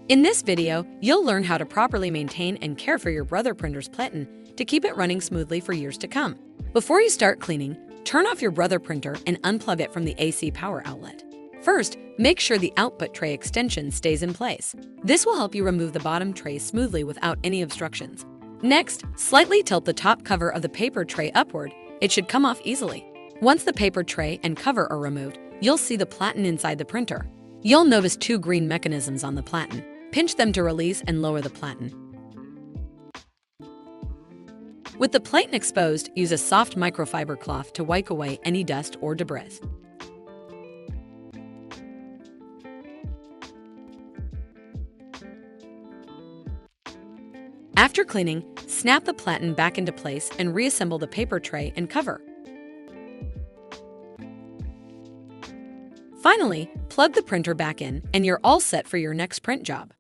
In this video, you'll learn how to properly maintain and care for your Brother printer's Platen to keep it running smoothly for years to come. Before you start cleaning, turn off your Brother printer and unplug it from the AC power outlet. First, make sure the output tray extension stays in place. This will help you remove the bottom tray smoothly without any obstructions. Next, slightly tilt the top cover of the paper tray upward. It should come off easily. Once the paper tray and cover are removed, you'll see the Platen inside the printer. You'll notice two green mechanisms on the Platen. Pinch them to release and lower the Platen. With the Platen exposed, use a soft microfiber cloth to wipe away any dust or debris. After cleaning, snap the Platen back into place and reassemble the paper tray and cover. Finally, plug the printer back in and you're all set for your next print job.